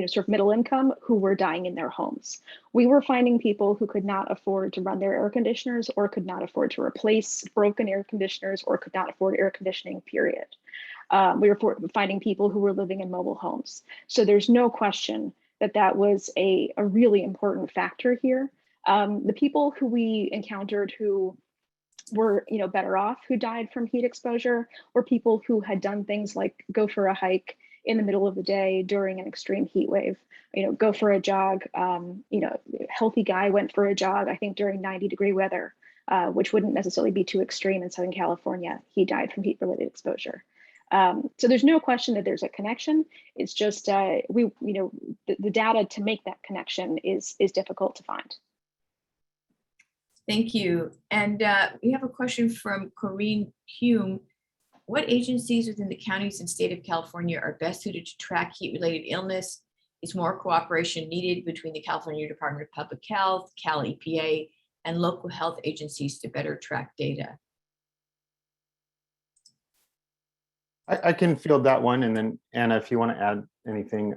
S3: sort of middle income who were dying in their homes. We were finding people who could not afford to run their air conditioners, or could not afford to replace broken air conditioners, or could not afford air conditioning, period. We were finding people who were living in mobile homes. So there's no question that was a really important factor here. The people who we encountered who were better off, who died from heat exposure, were people who had done things like go for a hike in the middle of the day during an extreme heat wave, go for a jog. Healthy guy went for a jog, I think during 90-degree weather, which wouldn't necessarily be too extreme in Southern California. He died from heat-related exposure. So there's no question that there's a connection. It's just the data to make that connection is difficult to find.
S1: Thank you. And we have a question from Corinne Hume. What agencies within the counties and state of California are best suited to track heat-related illness? Is more cooperation needed between the California Department of Public Health, Cal EPA, and local health agencies to better track data?
S2: I can field that one, and then Anna, if you want to add anything.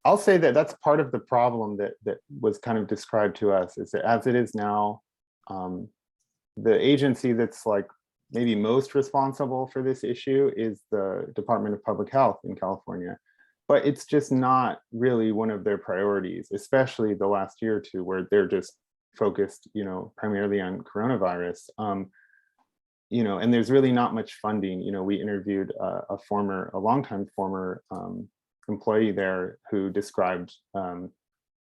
S2: I'll say that that's part of the problem that was kind of described to us, is that as it is now, the agency that's like maybe most responsible for this issue is the Department of Public Health in California. But it's just not really one of their priorities, especially the last year or two, where they're just focused, primarily on coronavirus. and there's really not much funding. We interviewed a longtime former employee there who described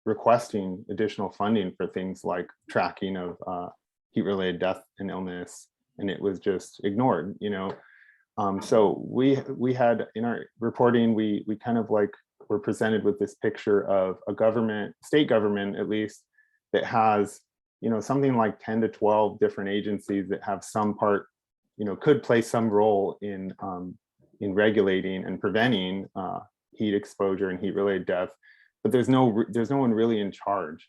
S2: requesting additional funding for things like tracking of heat-related death and illness, and it was just ignored. So we had in our reporting, we kind of like were presented with this picture of a state government at least, that has something like 10 to 12 different agencies that have some part, could play some role in regulating and preventing heat exposure and heat-related death, but there's no one really in charge.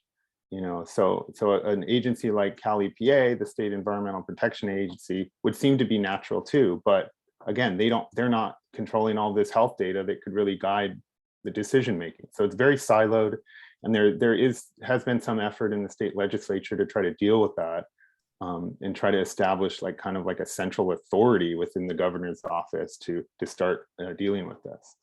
S2: So an agency like Cal EPA, the State Environmental Protection Agency, would seem to be natural too, but again, they're not controlling all this health data that could really guide the decision making. So it's very siloed, and there has been some effort in the state legislature to try to deal with that, and try to establish like kind of like a central authority within the governor's office to start dealing with this.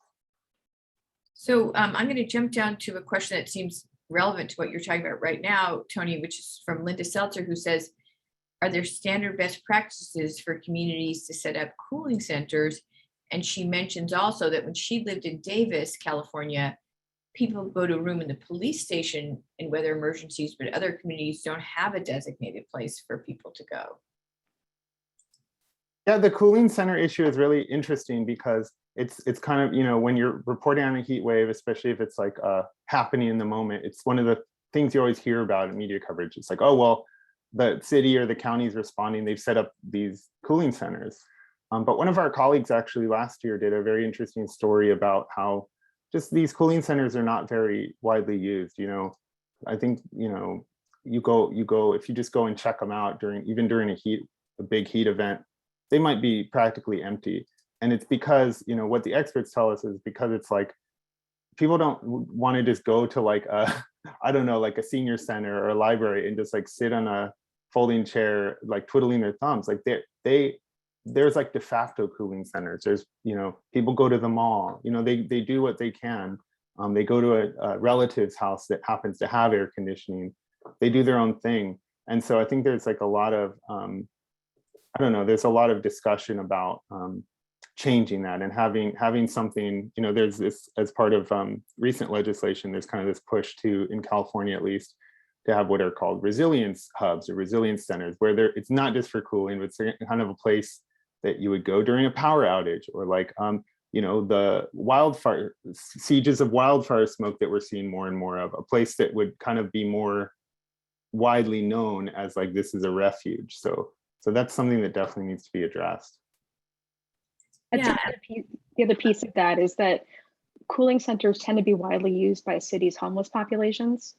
S1: So I'm going to jump down to a question that seems relevant to what you're talking about right now, Tony, which is from Linda Seltzer, who says, are there standard best practices for communities to set up cooling centers? And she mentions also that when she lived in Davis, California, people go to a room in the police station in weather emergencies, but other communities don't have a designated place for people to go.
S2: Yeah, the cooling center issue is really interesting because it's kind of, when you're reporting on a heat wave, especially if it's like happening in the moment, it's one of the things you always hear about in media coverage. It's like, oh, well, the city or the county is responding, they've set up these cooling centers. But one of our colleagues actually last year did a very interesting story about how just these cooling centers are not very widely used. I think, you go, if you just go and check them out even during a big heat event, they might be practically empty. And it's because, what the experts tell us is because it's like, people don't want to just go to like I don't know, like a senior center or a library and just like sit on a folding chair, like twiddling their thumbs. Like there's like de facto cooling centers. There's, people go to the mall, they do what they can. They go to a relative's house that happens to have air conditioning. They do their own thing. And so I think there's like a lot of, I don't know, there's a lot of discussion about changing that and having something, there's this, as part of recent legislation, there's kind of this push to, in California at least, to have what are called resilience hubs or resilience centers, where it's not just for cooling, but it's kind of a place that you would go during a power outage, or like, the wildfire, sieges of wildfire smoke that we're seeing more and more of, a place that would kind of be more widely known as like, this is a refuge. So that's something that definitely needs to be addressed.
S3: Yeah. The other piece of that is that cooling centers tend to be widely used by cities' homeless populations,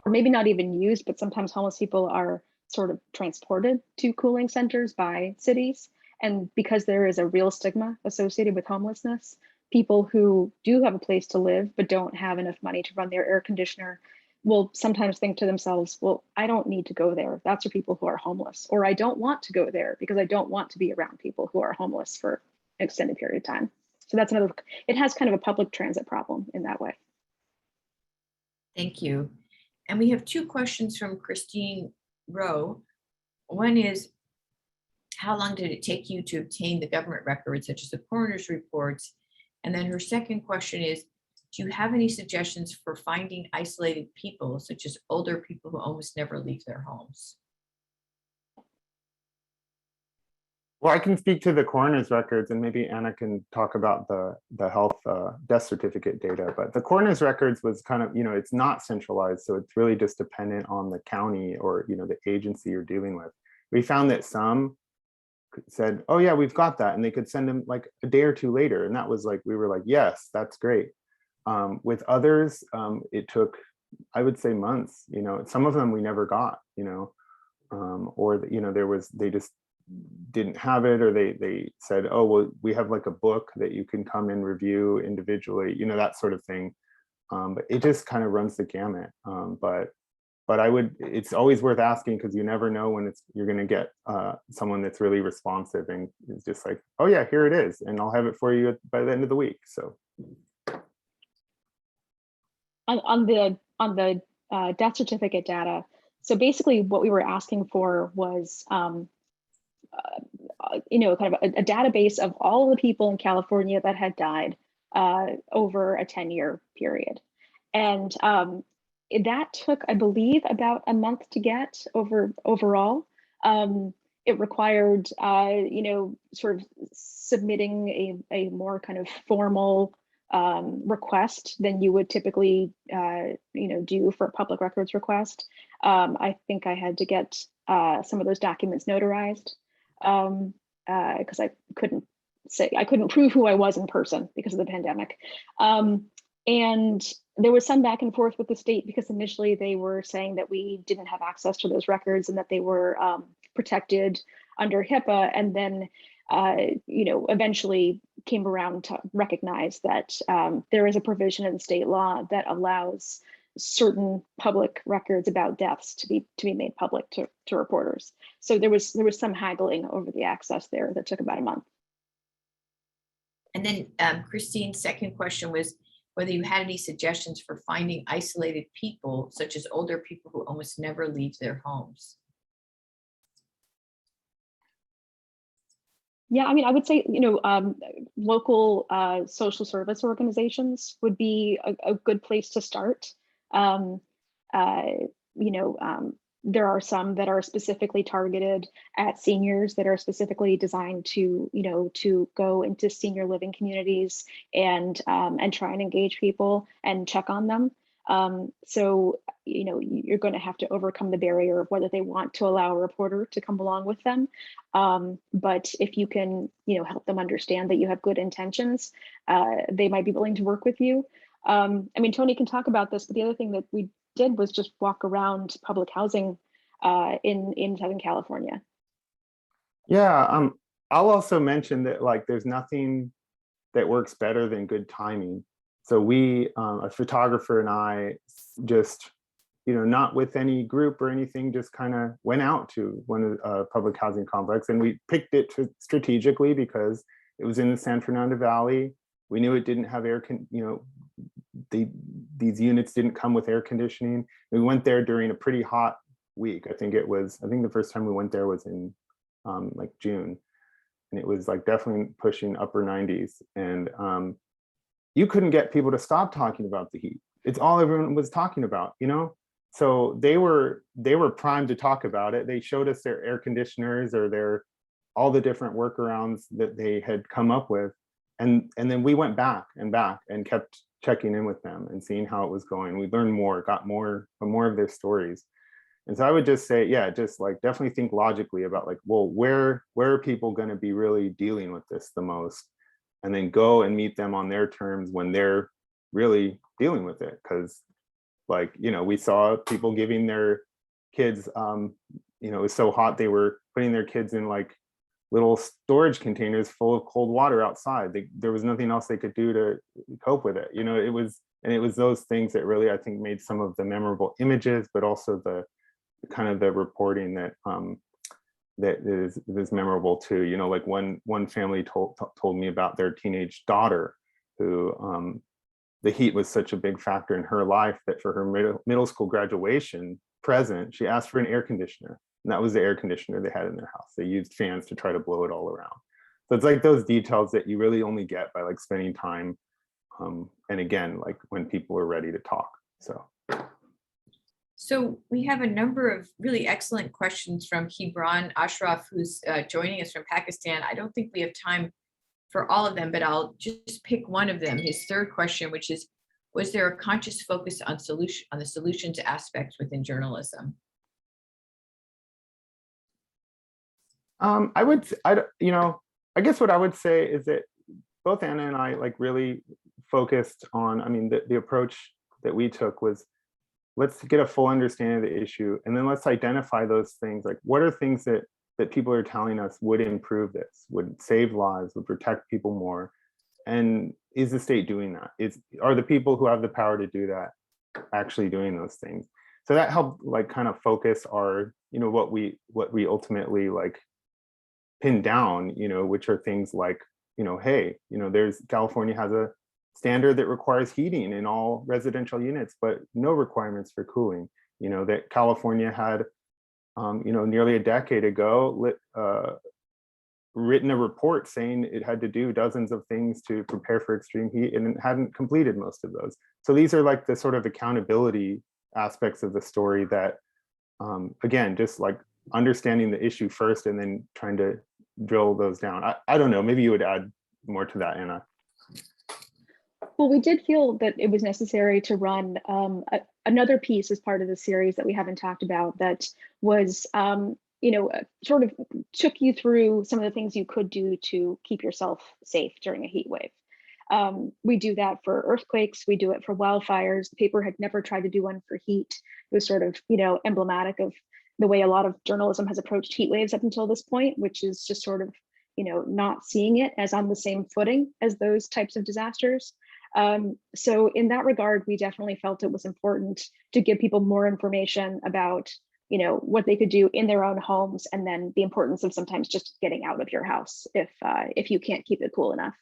S3: or maybe not even used, but sometimes homeless people are sort of transported to cooling centers by cities. And because there is a real stigma associated with homelessness, people who do have a place to live but don't have enough money to run their air conditioner will sometimes think to themselves, well, I don't need to go there. That's for people who are homeless. Or I don't want to go there because I don't want to be around people who are homeless for an extended period of time. So that's another, it has kind of a public transit problem in that way.
S1: Thank you. And we have two questions from Christine Rowe. One is, how long did it take you to obtain the government records, such as the coroner's reports? And then her second question is, do you have any suggestions for finding isolated people, such as older people who almost never leave their homes?
S2: Well, I can speak to the coroner's records, and maybe Anna can talk about the health death certificate data. But the coroner's records was kind of, it's not centralized, so it's really just dependent on the county or the agency you're dealing with. We found that some said, oh yeah, we've got that, and they could send them like a day or two later, and that was like, we were like, yes, that's great. With others, it took, I would say, months. Some of them we never got, or they just didn't have it, or they said, oh, well, we have like a book that you can come and review individually, that sort of thing. But it just kind of runs the gamut. But it's always worth asking, because you never know when you're going to get someone that's really responsive and is just like, oh yeah, here it is, and I'll have it for you by the end of the week. So
S3: on the death certificate data, so basically what we were asking for was kind of a database of all the people in California that had died over a 10-year period. And that took, I believe, about a month to get overall. It required, sort of submitting a more kind of formal request than you would typically, do for a public records request. I think I had to get some of those documents notarized because I couldn't prove who I was in person because of the pandemic. And there was some back and forth with the state because initially they were saying that we didn't have access to those records and that they were protected under HIPAA. And then, eventually came around to recognize that there is a provision in state law that allows certain public records about deaths to be made public to reporters. So there was some haggling over the access there that took about a month.
S1: And then Christine's second question was whether you had any suggestions for finding isolated people, such as older people who almost never leave their homes.
S3: Yeah, I mean, I would say, local social service organizations would be a good place to start. There are some that are specifically targeted at seniors that are specifically designed to, to go into senior living communities and try and engage people and check on them. So, you're going to have to overcome the barrier of whether they want to allow a reporter to come along with them. But if you can, help them understand that you have good intentions, they might be willing to work with you. I mean, Tony can talk about this, but the other thing that we did was just walk around public housing in Southern California.
S2: Yeah, I'll also mention that there's nothing that works better than good timing. So we, a photographer and I, just not with any group or anything, just kind of went out to one of the public housing complex, and we picked it strategically because it was in the San Fernando Valley. We knew it didn't have these units didn't come with air conditioning. We went there during a pretty hot week. I think the first time we went there was in June, and it was definitely pushing upper 90s. And you couldn't get people to stop talking about the heat. It's all everyone was talking about, So they were primed to talk about it. They showed us their air conditioners or all the different workarounds that they had come up with. And then we went back and kept checking in with them and seeing how it was going. We learned more, got more of their stories. And so I would just say, yeah, just definitely think logically about well, where are people going to be really dealing with this the most? And then go and meet them on their terms when they're really dealing with it. Because we saw people giving their kids, it was so hot, they were putting their kids in little storage containers full of cold water outside. There was nothing else they could do to cope with it. It was those things that really, I think, made some of the memorable images, but also the kind of the reporting that is memorable too. One family told me about their teenage daughter who the heat was such a big factor in her life that for her middle school graduation present, she asked for an air conditioner. And that was the air conditioner they had in their house. They used fans to try to blow it all around. So it's those details that you really only get by spending time. And again, when people are ready to talk.
S1: So we have a number of really excellent questions from Kibran Ashraf, who's joining us from Pakistan. I don't think we have time for all of them, but I'll just pick one of them. His third question, which is, was there a conscious focus on the solutions aspects within journalism?
S2: I guess what I would say is that both Anna and I really focused on, the approach that we took was, let's get a full understanding of the issue, and then let's identify those things. What are things that people are telling us would improve this, would save lives, would protect people more? And is the state doing that? Are the people who have the power to do that actually doing those things? So that helped kind of focus our, what we ultimately pin down, which are things hey, California has a standard that requires heating in all residential units, but no requirements for cooling. That California had, nearly a decade ago, written a report saying it had to do dozens of things to prepare for extreme heat, and it hadn't completed most of those. So these are like the sort of accountability aspects of the story that, again, just like understanding the issue first and then trying to drill those down. I don't know, maybe you would add more to that, Anna.
S3: Well, we did feel that it was necessary to run another piece as part of the series that we haven't talked about that was, sort of took you through some of the things you could do to keep yourself safe during a heat wave. We do that for earthquakes, we do it for wildfires. The paper had never tried to do one for heat. It was sort of, emblematic of the way a lot of journalism has approached heat waves up until this point, which is just sort of, not seeing it as on the same footing as those types of disasters. So in that regard, we definitely felt it was important to give people more information about, what they could do in their own homes, and then the importance of sometimes just getting out of your house if you can't keep it cool enough.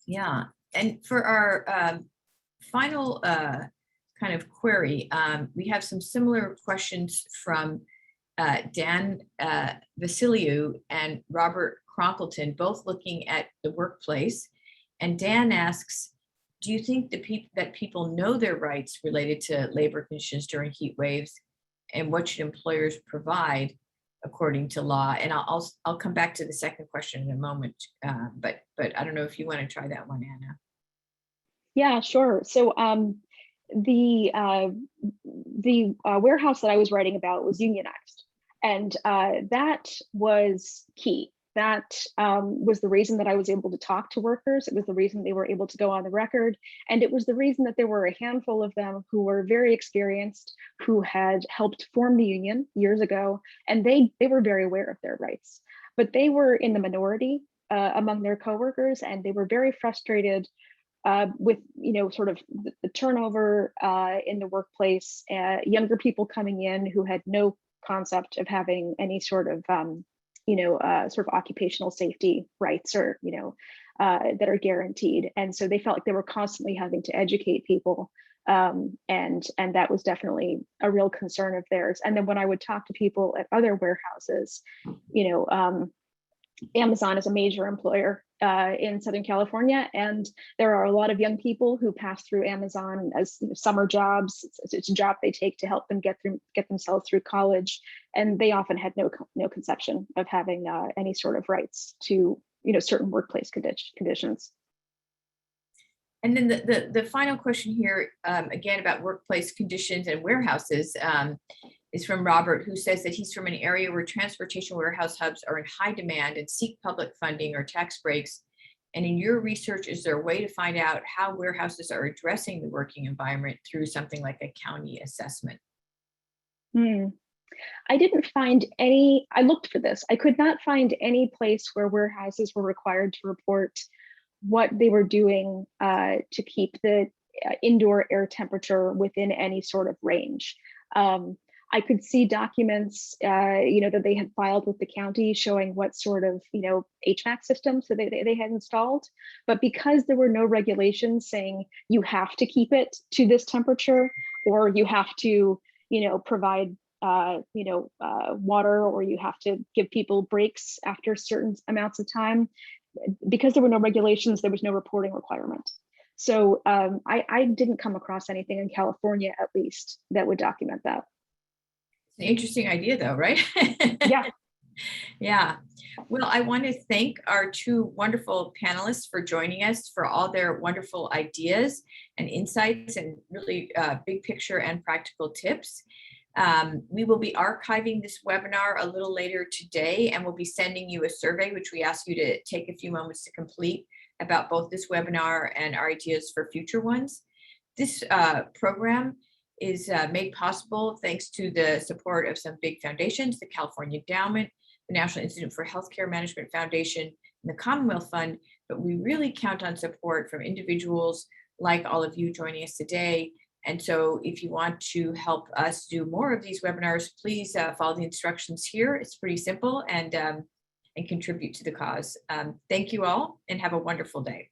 S1: Yeah, and for our final kind of query, we have some similar questions from Dan Vasiliou and Robert Cronkleton, both looking at the workplace. And Dan asks, do you think that people know their rights related to labor conditions during heat waves, and what should employers provide according to law? And I'll come back to the second question in a moment, but I don't know if you want to try that one, Anna.
S3: Yeah, sure. So the warehouse that I was writing about was unionized, and that was key. That was the reason that I was able to talk to workers. It was the reason they were able to go on the record. And it was the reason that there were a handful of them who were very experienced, who had helped form the union years ago. And they were very aware of their rights, but they were in the minority among their coworkers. And they were very frustrated with, sort of the turnover in the workplace, younger people coming in who had no concept of having any sort of sort of occupational safety rights or, that are guaranteed. And so they felt like they were constantly having to educate people. And that was definitely a real concern of theirs. And then when I would talk to people at other warehouses, Amazon is a major employer in Southern California, and there are a lot of young people who pass through Amazon as summer jobs. It's a job they take to help them get themselves through college, and they often had no conception of having any sort of rights to certain workplace conditions.
S1: And then the final question here, again about workplace conditions and warehouses, is from Robert, who says that he's from an area where transportation warehouse hubs are in high demand and seek public funding or tax breaks. And in your research, is there a way to find out how warehouses are addressing the working environment through something like a county assessment?
S3: I didn't find any. I looked for this. I could not find any place where warehouses were required to report what they were doing to keep the indoor air temperature within any sort of range. I could see documents, that they had filed with the county showing what sort of, HVAC systems that they had installed. But because there were no regulations saying you have to keep it to this temperature, or you have to, provide, water, or you have to give people breaks after certain amounts of time, because there were no regulations, there was no reporting requirement. So I didn't come across anything in California, at least, that would document that.
S1: An interesting idea though, right?
S3: Yeah.
S1: Yeah. Well, I want to thank our two wonderful panelists for joining us, for all their wonderful ideas and insights and really big picture and practical tips. We will be archiving this webinar a little later today, and we'll be sending you a survey, which we ask you to take a few moments to complete, about both this webinar and our ideas for future ones. This program is made possible thanks to the support of some big foundations, the California Endowment, the National Institute for Healthcare Management Foundation, and the Commonwealth Fund, but we really count on support from individuals like all of you joining us today. And so if you want to help us do more of these webinars, please follow the instructions here. It's pretty simple, and contribute to the cause. Thank you all, and have a wonderful day.